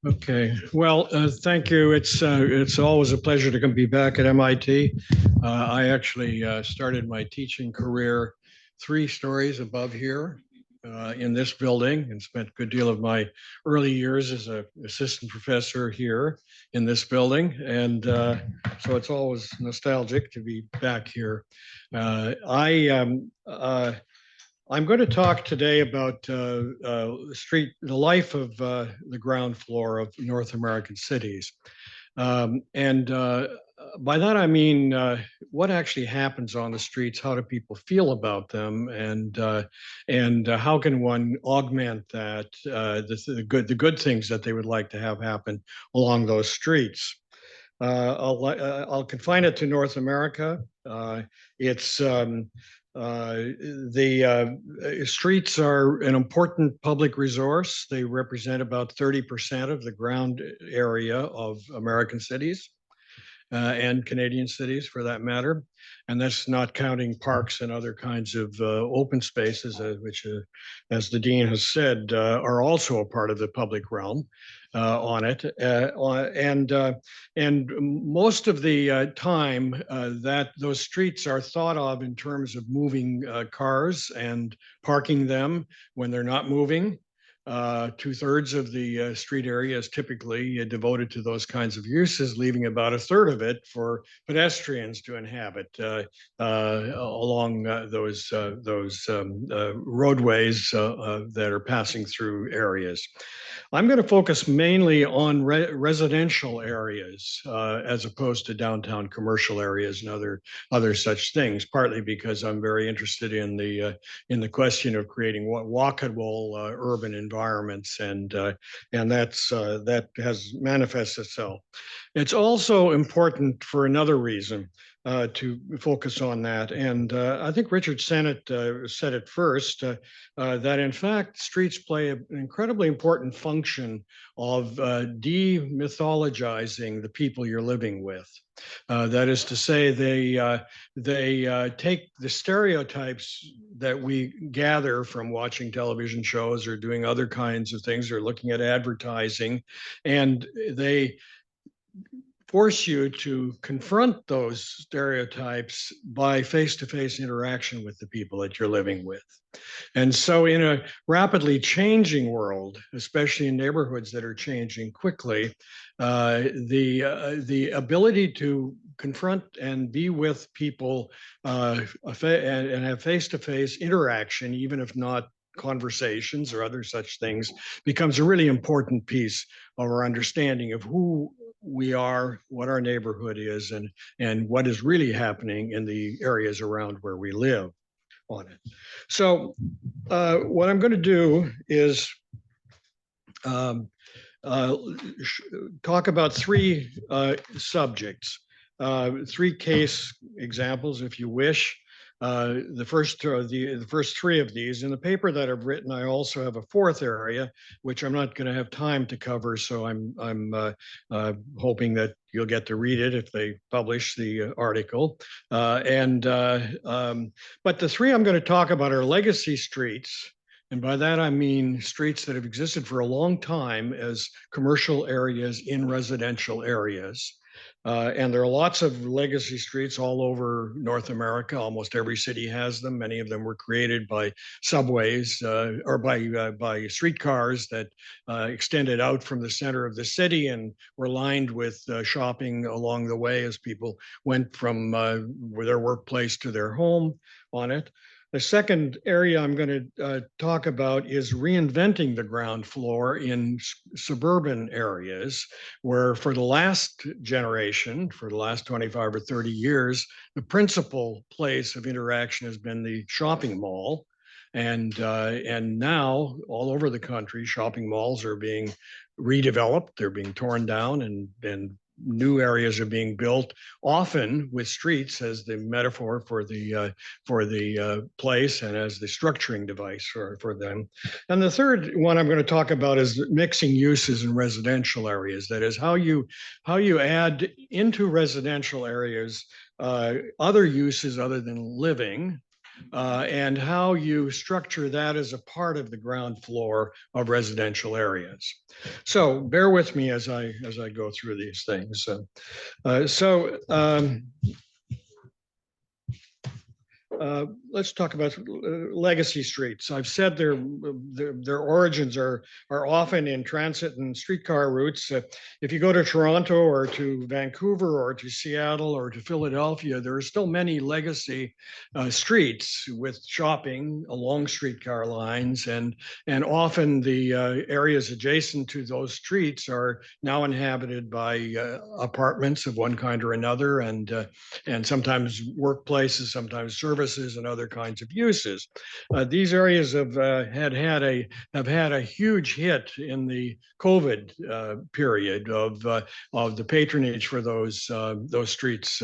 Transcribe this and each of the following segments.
Okay. Well, thank you. It's always a pleasure to come be back at MIT. I actually started my teaching career 3 stories above here in this building, and spent a good deal of my early years as an assistant professor here in this building. And so it's always nostalgic to be back here. I'm going to talk today about the life of the ground floor of North American cities. And by that, I mean what actually happens on the streets, how do people feel about them, and how can one augment that, the good things that they would like to have happen along those streets. I'll confine it to North America. It's the streets are an important public resource. They represent about 30% of the ground area of American cities and Canadian cities for that matter. And that's not counting parks and other kinds of open spaces, which, as the dean has said, are also a part of the public realm on it. And most of the time that those streets are thought of in terms of moving cars and parking them when they're not moving. 2/3 of the street area is typically devoted to those kinds of uses, leaving about 1/3 of it for pedestrians to inhabit along those roadways that are passing through areas. I'm going to focus mainly on residential areas as opposed to downtown commercial areas and other such things. Partly because I'm very interested in the question of creating walkable urban environments, and that has manifested itself. It's also important for another reason to focus on that. And I think Richard Sennett said it first, that in fact, streets play an incredibly important function of demythologizing the people you're living with. That is to say, they take the stereotypes that we gather from watching television shows or doing other kinds of things or looking at advertising, and they force you to confront those stereotypes by face-to-face interaction with the people that you're living with. And so in a rapidly changing world, especially in neighborhoods that are changing quickly, the ability to confront and be with people and have face-to-face interaction, even if not conversations or other such things, becomes a really important piece of our understanding of who we are, what our neighborhood is, and what is really happening in the areas around where we live on it. So what I'm going to do is um, talk about 3 subjects, 3 case examples, if you wish. The first 3 of these in the paper that I've written, I also have a 4th area, which I'm not going to have time to cover. So I'm hoping that you'll get to read it if they publish the article. But the 3 I'm going to talk about are legacy streets. And by that, I mean streets that have existed for a long time as commercial areas in residential areas. And there are lots of legacy streets all over North America. Almost every city has them. Many of them were created by subways or by streetcars that extended out from the center of the city and were lined with shopping along the way as people went from their workplace to their home on it. The second area I'm going to talk about is reinventing the ground floor in suburban areas, where for the last generation, for the last 25 or 30 years, the principal place of interaction has been the shopping mall. And now all over the country, shopping malls are being redeveloped. They're being torn down, and new areas are being built, often with streets as the metaphor for the place and as the structuring device for them. And the third one I'm going to talk about is mixing uses in residential areas. That is how you add into residential areas other uses other than living, and how you structure that as a part of the ground floor of residential areas. So bear with me as I go through these things. Let's talk about legacy streets. I've said their origins are often in transit and streetcar routes. If you go to Toronto or to Vancouver or to Seattle or to Philadelphia, there are still many legacy streets with shopping along streetcar lines, and often the areas adjacent to those streets are now inhabited by apartments of one kind or another, and sometimes workplaces, sometimes services, and other kinds of uses. These areas have had a huge hit in the COVID period of the patronage for those streets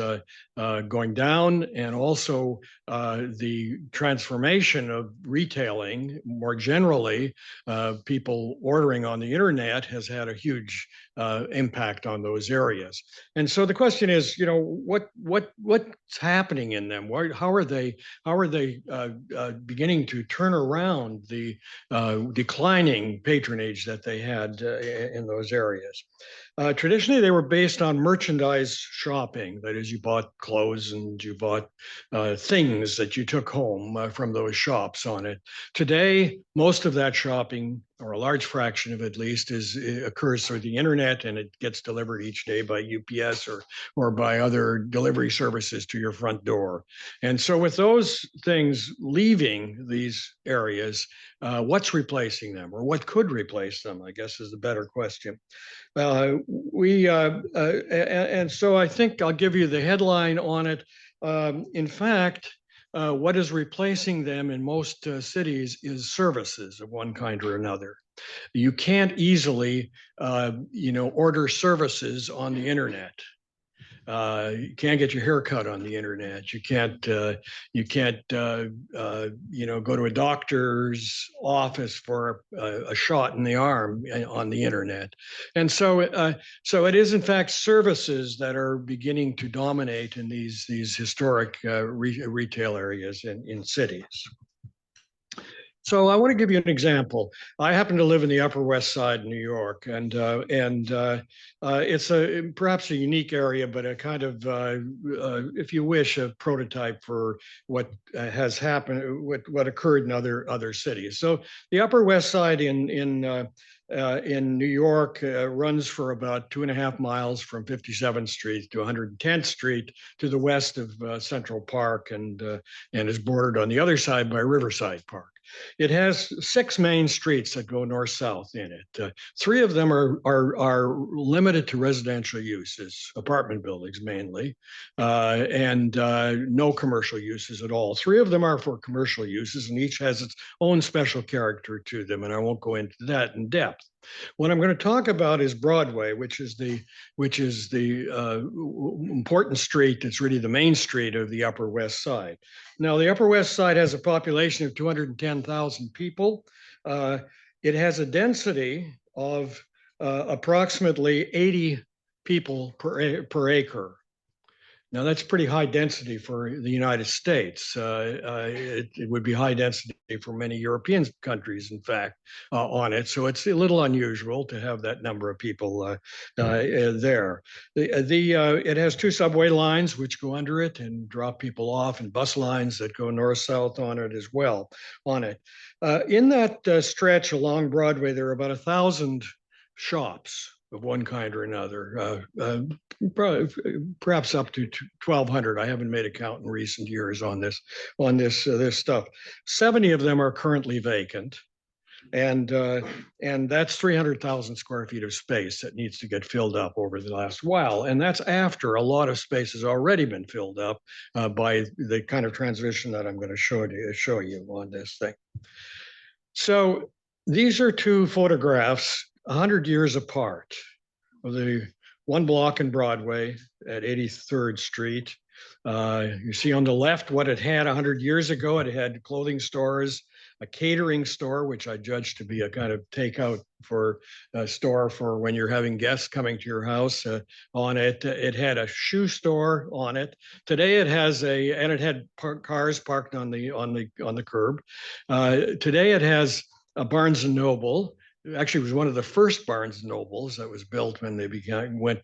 going down, and also the transformation of retailing more generally. People ordering on the internet has had a huge impact on those areas. And so the question is, what's happening in them? How are they beginning to turn around the declining patronage that they had in those areas? Traditionally, they were based on merchandise shopping. That is, you bought clothes and you bought things that you took home from those shops on it. Today, most of that shopping, or a large fraction of it at least, occurs through the internet, and it gets delivered each day by UPS or by other delivery services to your front door. And so with those things leaving these areas, what's replacing them, or what could replace them, I guess, is the better question. And so I think I'll give you the headline on it. In fact, what is replacing them in most cities is services of one kind or another. You can't easily, order services on the internet. You can't get your hair cut on the internet. You can't go to a doctor's office for a shot in the arm on the internet. And so it is in fact services that are beginning to dominate in these historic retail areas in cities. So I want to give you an example. I happen to live in the Upper West Side, New York, and it's perhaps a unique area, but a kind of, if you wish, a prototype for what has happened, what occurred in other cities. So the Upper West Side in New York runs for about 2.5 miles from 57th Street to 110th Street to the west of Central Park, and is bordered on the other side by Riverside Park. It has 6 main streets that go north-south in it. 3 of them are limited to residential uses, apartment buildings mainly, and no commercial uses at all. 3 of them are for commercial uses, and each has its own special character to them, and I won't go into that in depth. What I'm going to talk about is Broadway, which is the important street that's really the main street of the Upper West Side. Now, the Upper West Side has a population of 210,000 people. It has a density of approximately 80 people per acre. Now, that's pretty high density for the United States. It would be high density for many European countries, in fact, on it. So it's a little unusual to have that number of people there. It has 2 subway lines which go under it and drop people off, and bus lines that go north-south on it as well. In that stretch along Broadway, there are about 1,000 shops of one kind or another, perhaps up to 1,200. I haven't made a count in recent years on this stuff. 70 of them are currently vacant, and that's 300,000 square feet of space that needs to get filled up over the last while. And that's after a lot of space has already been filled up by the kind of transition that I'm going to show you on this thing. So these are 2 photographs 100 years apart of the one block in Broadway at 83rd Street. You see on the left what it had 100 years ago. It had clothing stores, a catering store, which I judge to be a kind of takeout for a store for when you're having guests coming to your house. On it, it had a shoe store on it. Today it has and it had cars parked on the curb. Today it has a Barnes and Noble. Actually, it was one of the first Barnes and Nobles that was built when they went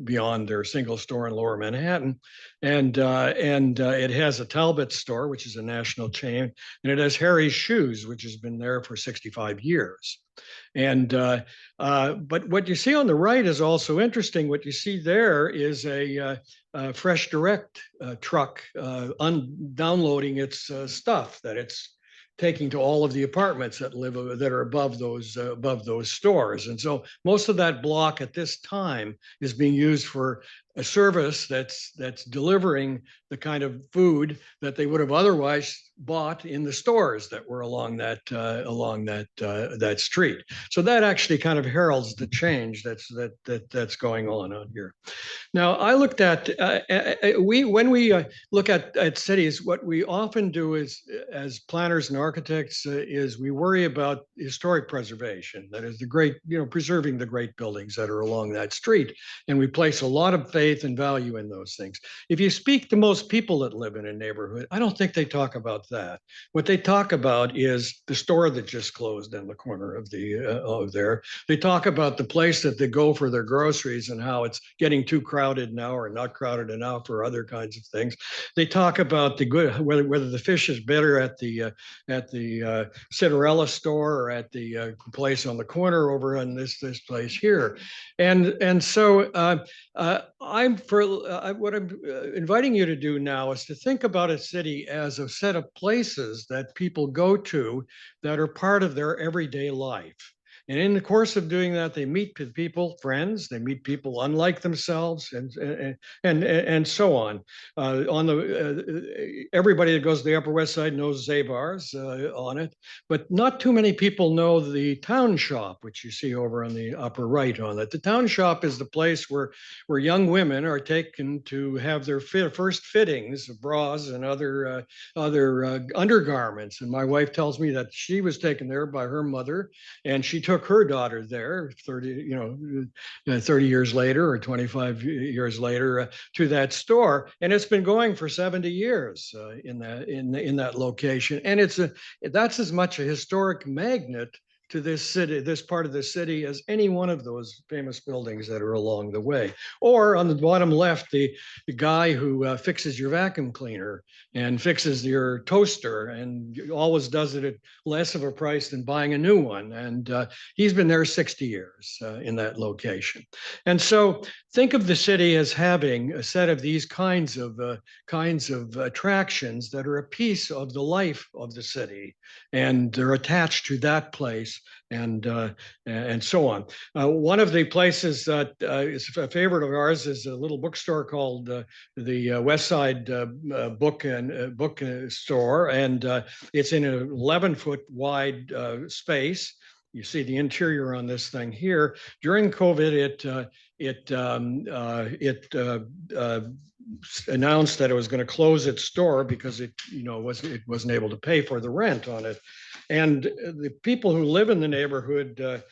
beyond their single store in Lower Manhattan, and it has a Talbot store, which is a national chain, and it has Harry's Shoes, which has been there for 65 years. And but what you see on the right is also interesting. What you see there is a Fresh Direct truck downloading its stuff that it's taking to all of the apartments that are above those stores. And so most of that block at this time is being used for a service that's delivering the kind of food that they would have otherwise bought in the stores that were along that street. So that actually kind of heralds the change that's going on here. Now, I looked at when we look at cities, what we often do is, as planners and architects, is we worry about historic preservation. That is preserving the great buildings that are along that street, and we place a lot of faith and value in those things. If you speak to most people that live in a neighborhood, I don't think they talk about that. What they talk about is the store that just closed in the corner of there. They talk about the place that they go for their groceries and how it's getting too crowded now or not crowded enough or other kinds of things. They talk about whether the fish is better at the Cinderella store or at the place on the corner over on this place here, and so what I'm inviting you to do now is to think about a city as a set of places that people go to that are part of their everyday life. And in the course of doing that, they meet people, friends, they meet people unlike themselves, and so on. Everybody that goes to the Upper West Side knows Zabar's on it, but not too many people know the town shop, which you see over on the upper right on it. The town shop is the place where young women are taken to have their first fittings of bras and other undergarments. And my wife tells me that she was taken there by her mother, and she took her daughter there 30 years later or 25 years later to that store, and it's been going for 70 years in that location, and that's as much a historic magnet to this city, this part of the city, as any one of those famous buildings that are along the way. Or on the bottom left, the guy who fixes your vacuum cleaner and fixes your toaster and always does it at less of a price than buying a new one. And he's been there 60 years in that location. And so think of the city as having a set of these kinds of attractions that are a piece of the life of the city, and they're attached to that place, and so on. One of the places that is a favorite of ours is a little bookstore called the West Side Book Store, and it's in an 11-foot wide space. You see the interior on this thing here. During COVID, it announced that it was going to close its store because it wasn't able to pay for the rent on it. And the people who live in the neighborhood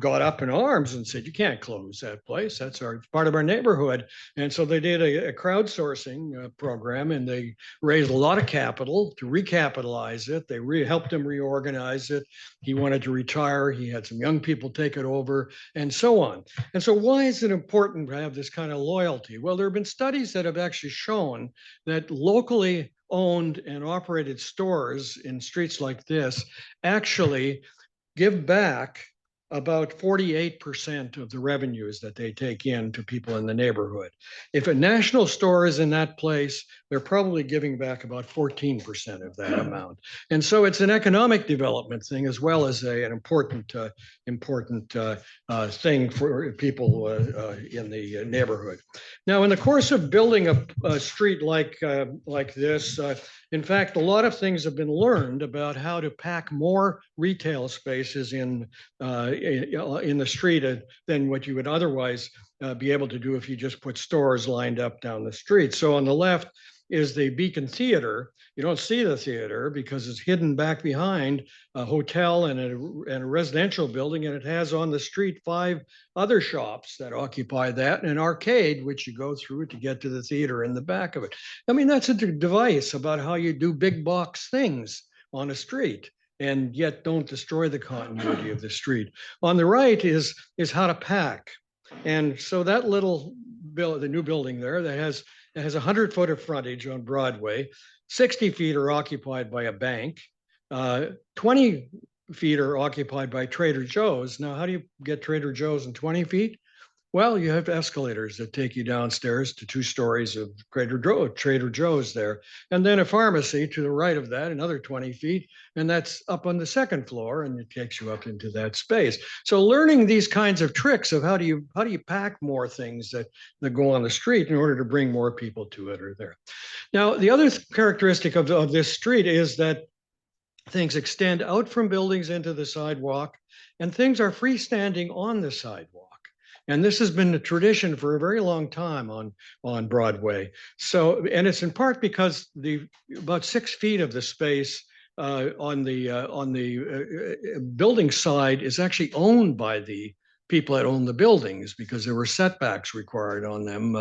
got up in arms and said, "You can't close that place. That's part of our neighborhood." And so they did a crowdsourcing program, and they raised a lot of capital to recapitalize it. They helped him reorganize it. He wanted to retire. He had some young people take it over, and so on. And so why is it important to have this kind of loyalty? Well, there have been studies that have actually shown that locally owned and operated stores in streets like this actually give back about 48% of the revenues that they take in to people in the neighborhood. If a national store is in that place, they're probably giving back about 14% of that amount. And so it's an economic development thing as well as an important thing for people in the neighborhood. Now, in the course of building a street like this, in fact, a lot of things have been learned about how to pack more retail spaces in the street than what you would otherwise be able to do if you just put stores lined up down the street. So on the left, is the Beacon Theater. You don't see the theater because it's hidden back behind a hotel and a residential building, and it has on the street 5 other shops that occupy that, and an arcade, which you go through to get to the theater in the back of it. I mean, that's a device about how you do big box things on a street and yet don't destroy the continuity of the street. On the right is how to pack. And so that little the new building there that has 100 foot of frontage on Broadway, 60 feet are occupied by a bank, 20 feet are occupied by Trader Joe's. Now, how do you get Trader Joe's in 20 feet? Well, you have escalators that take you downstairs to 2 stories of Trader Joe's there. And then a pharmacy to the right of that, another 20 feet. And that's up on the 2nd floor, and it takes you up into that space. So learning these kinds of tricks of how do you pack more things that go on the street in order to bring more people to it are there. Now, the other characteristic of this street is that things extend out from buildings into the sidewalk, and things are freestanding on the sidewalk. And this has been a tradition for a very long time on Broadway. So, and it's in part because about 6 feet of the space on the building side is actually owned by the people that own the buildings, because there were setbacks required on them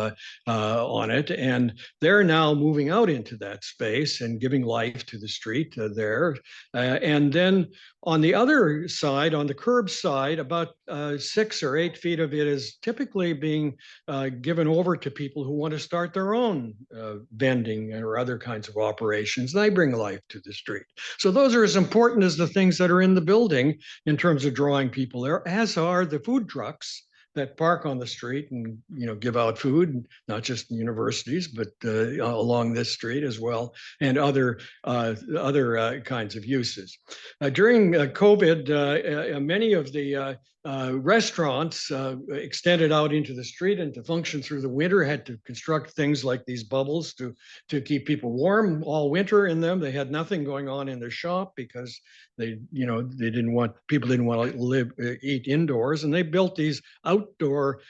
on it. And they're now moving out into that space and giving life to the street there. And then on the other side, on the curb side, about 6 or 8 feet of it is typically being given over to people who want to start their own vending or other kinds of operations. They bring life to the street. So those are as important as the things that are in the building in terms of drawing people there, as are the food trucks that park on the street and give out food, not just in universities, but along this street as well, and other kinds of uses. During COVID, many of the restaurants extended out into the street, and to function through the winter had to construct things like these bubbles to keep people warm all winter in them. They had nothing going on in their shop because people didn't want to eat indoors, and they built these outdoor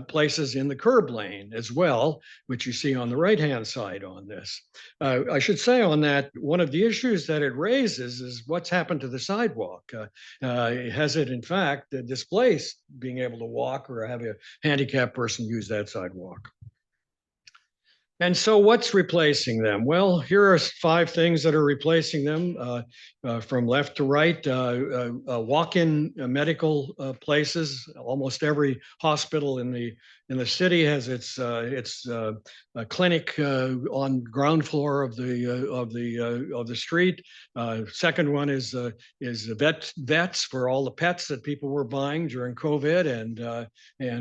places in the curb lane as well, which you see on the right-hand side on this. I should say on that, one of the issues that it raises is what's happened to the sidewalk. Has it in fact displaced being able to walk or have a handicapped person use that sidewalk? And so what's replacing them? Well, here are 5 things that are replacing them from left to right. Walk-in medical places. Almost every hospital in the city has its clinic on ground floor of the street. Second one is vets for all the pets that people were buying during COVID and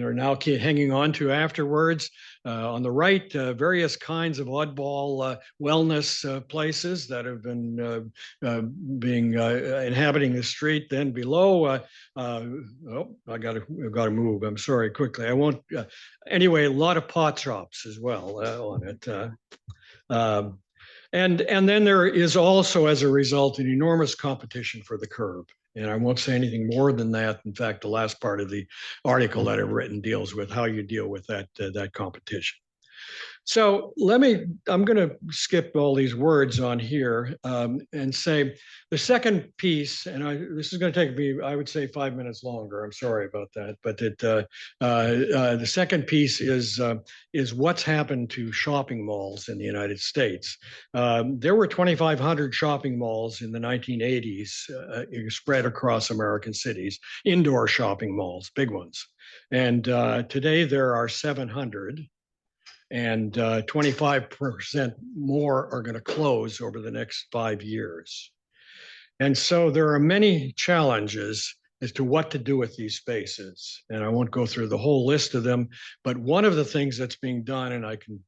are now hanging on to afterwards. On the right, various kinds of oddball wellness places that have been inhabiting the street. Then below, I got to move. I'm sorry, quickly. I won't. Anyway, a lot of pot shops as well on it. And then there is also, as a result, an enormous competition for the curb. And I won't say anything more than that. In fact, the last part of the article that I've written deals with how you deal with that competition. So I'm going to skip all these words on here and say the second piece, and this is going to take me, I would say, 5 minutes longer. I'm sorry about that. But the second piece is what's happened to shopping malls in the United States. There were 2,500 shopping malls in the 1980s spread across American cities, indoor shopping malls, big ones. And today there are 700. And 25% more are going to close over the next 5 years. And so there are many challenges as to what to do with these spaces. And I won't go through the whole list of them, but one of the things that's being done, and I can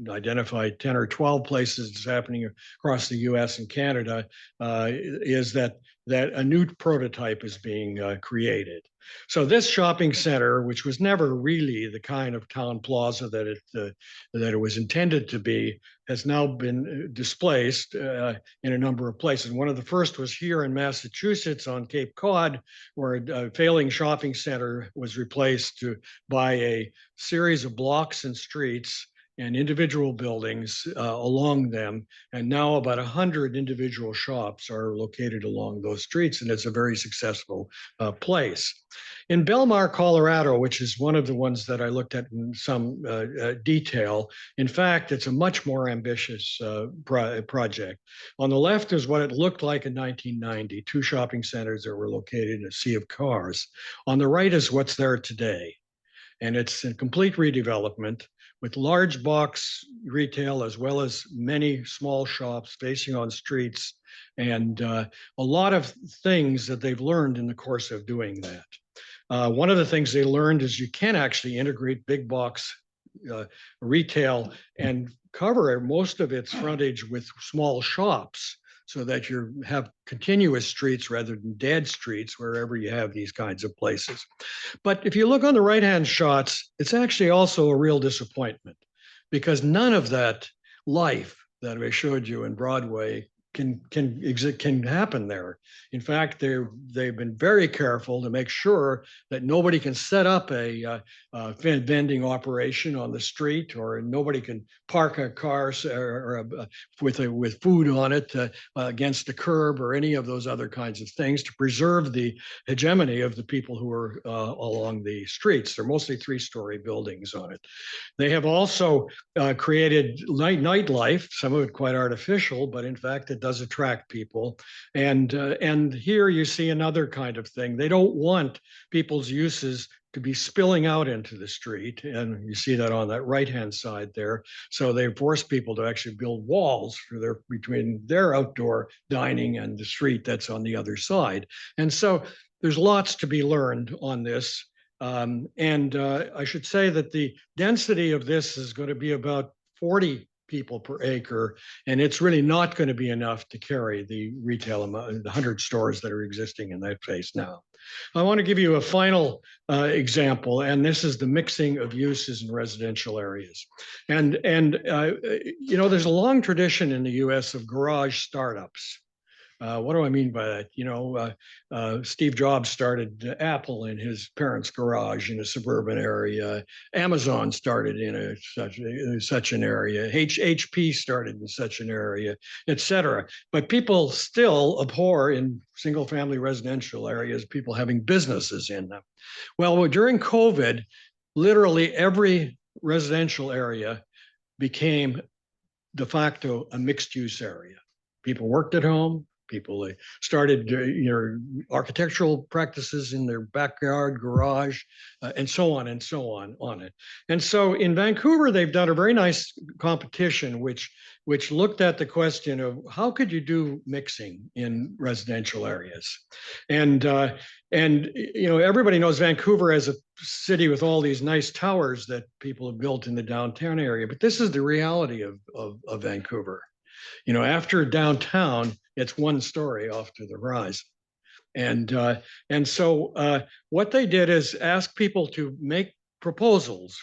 identify 10 or 12 places it's happening across the US and Canada, is that a new prototype is being created. So this shopping center, which was never really the kind of town plaza that it was intended to be, has now been displaced in a number of places. One of the first was here in Massachusetts on Cape Cod, where a failing shopping center was replaced by a series of blocks and streets and individual buildings along them. And now about 100 individual shops are located along those streets, and it's a very successful place. In Belmar, Colorado, which is one of the ones that I looked at in some detail, in fact, it's a much more ambitious project. On the left is what it looked like in 1990, two shopping centers that were located in a sea of cars. On the right is what's there today. And it's a complete redevelopment with large box retail as well as many small shops facing on streets, and a lot of things that they've learned in the course of doing that. One of the things they learned is you can actually integrate big box retail and cover most of its frontage with small shops so that you have continuous streets rather than dead streets wherever you have these kinds of places. But if you look on the right-hand shots, it's actually also a real disappointment because none of that life that I showed you in Broadway can happen there. In fact, they've been very careful to make sure that nobody can set up a vending operation on the street, or nobody can park a car with food on it against the curb, or any of those other kinds of things to preserve the hegemony of the people who are along the streets. They're mostly three-story buildings on it. They have also created nightlife, some of it quite artificial, but in fact it does attract people. And here you see another kind of thing. They don't want people's uses to be spilling out into the street. And you see that on that right-hand side there. So they force people to actually build walls for between their outdoor dining and the street that's on the other side. And so there's lots to be learned on this. I should say that the density of this is going to be about 40 people per acre, and it's really not going to be enough to carry the retail amount, the 100 stores that are existing in that place now. I want to give you a final example, and this is the mixing of uses in residential areas. And you know, there's a long tradition in the US of garage startups. What do I mean by that? You know, Steve Jobs started Apple in his parents' garage in a suburban area. Amazon started in such an area. HP started in such an area, et cetera. But people still abhor in single-family residential areas people having businesses in them. Well, during COVID, literally every residential area became de facto a mixed-use area. People worked at home. People started architectural practices in their backyard, garage, and so on it. And so in Vancouver, they've done a very nice competition which looked at the question of how could you do mixing in residential areas. And you know, everybody knows Vancouver as a city with all these nice towers that people have built in the downtown area, but this is the reality of Vancouver. You know, after downtown, it's one story off to the horizon. And so what they did is ask people to make proposals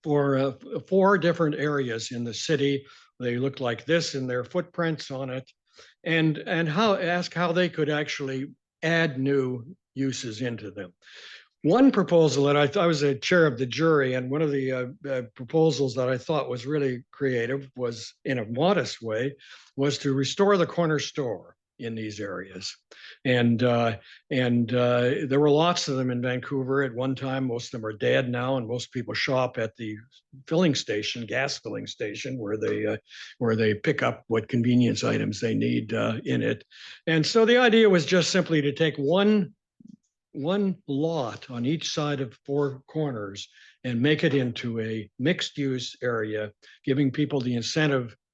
for 4 different areas in the city. They looked like this in their footprints on it, and ask how they could actually add new uses into them. One proposal that I was a chair of the jury, and one of the proposals that I thought was really creative was, in a modest way, was to restore the corner store in these areas. And there were lots of them in Vancouver at one time. Most of them are dead now, and most people shop at the filling station, gas filling station, where they pick up what convenience items they need in it. And so the idea was just simply to take one lot on each side of 4 corners and make it into a mixed use area, giving people the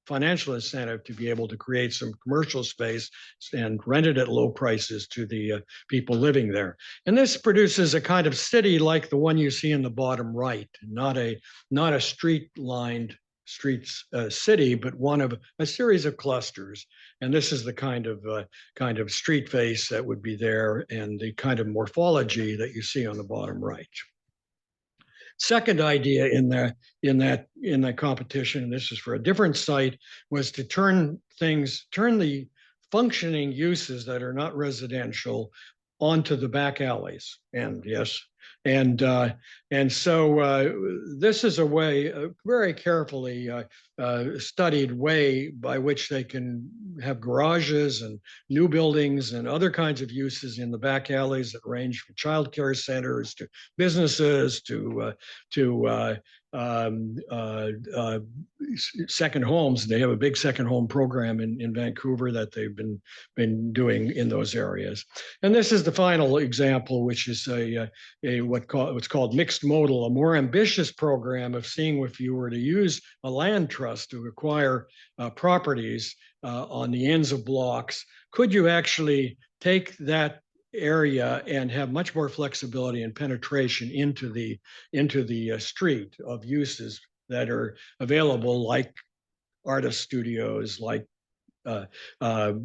financial incentive to be able to create some commercial space and rent it at low prices to the people living there. And this produces a kind of city like the one you see in the bottom right, not a street-lined city, but one of a series of clusters. And this is the kind of street face that would be there, and the kind of morphology that you see on the bottom right. Second idea in that competition, and this is for a different site, was to turn the functioning uses that are not residential onto the back alleys. And yes, And so this is a way, a very carefully studied way by which they can have garages and new buildings and other kinds of uses in the back alleys that range from childcare centers to businesses to um, uh, uh, second homes. They have a big second home program in Vancouver that they've been doing in those areas. And this is the final example, which is what's called mixed modal, a more ambitious program of seeing if you were to use a land trust to acquire properties on the ends of blocks, could you actually take that area and have much more flexibility and penetration into the street of uses that are available, like artist studios, like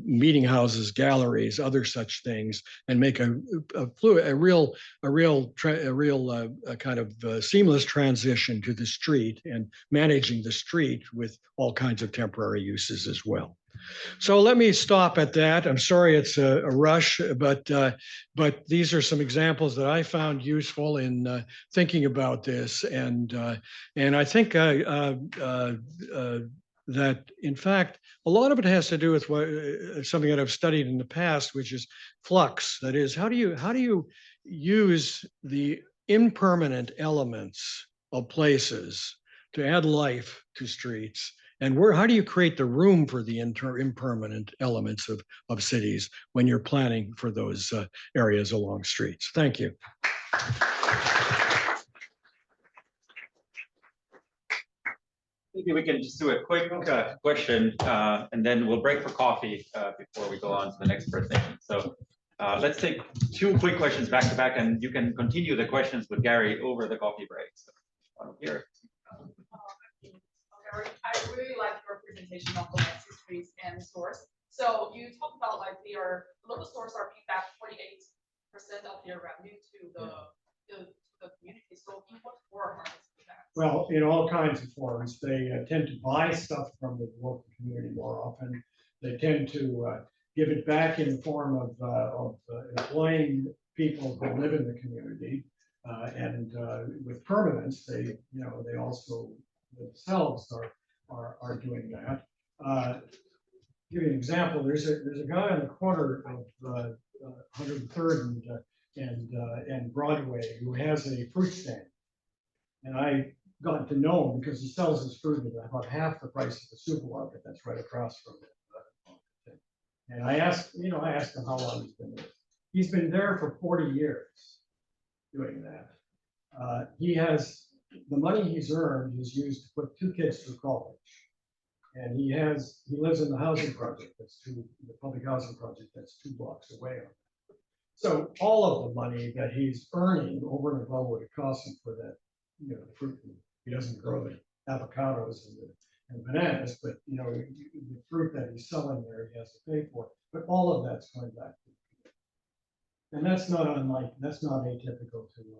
meeting houses, galleries, other such things, and make a real kind of seamless transition to the street and managing the street with all kinds of temporary uses as well. So let me stop at that. I'm sorry it's a rush, but these are some examples that I found useful in thinking about this, and I think that in fact a lot of it has to do with something that I've studied in the past, which is flux. That is, how do you use the impermanent elements of places to add life to streets? And how do you create the room for the impermanent elements of cities when you're planning for those areas along streets? Thank you. Maybe we can just do a quick question, and then we'll break for coffee before we go on to the next presentation. So let's take 2 quick questions back to back, and you can continue the questions with Gary over the coffee break. So, here. I really like your presentation of the histories and source. So you talked about like local stores are paying back 48% of their revenue to the community. So in what form are they doing that? Well, in all kinds of forms. They tend to buy stuff from the local community more often. They tend to give it back in the form of employing people who live in the community, and with permanence, they also themselves are doing that. Give you an example. There's a guy on the corner of 103rd and Broadway who has a fruit stand, and I got to know him because he sells his fruit at about half the price of the supermarket that's right across from it. And I asked him how long he's been there. He's been there for 40 years doing that. He has the money he's earned is used to put 2 kids through college, and he lives in the housing project the public housing project that's 2 blocks away. So all of the money that he's earning over and above what it costs him for that, the fruit, he doesn't grow the avocados and bananas, but the fruit that he's selling there, he has to pay for. But all of that's going back to the community. And that's not atypical to the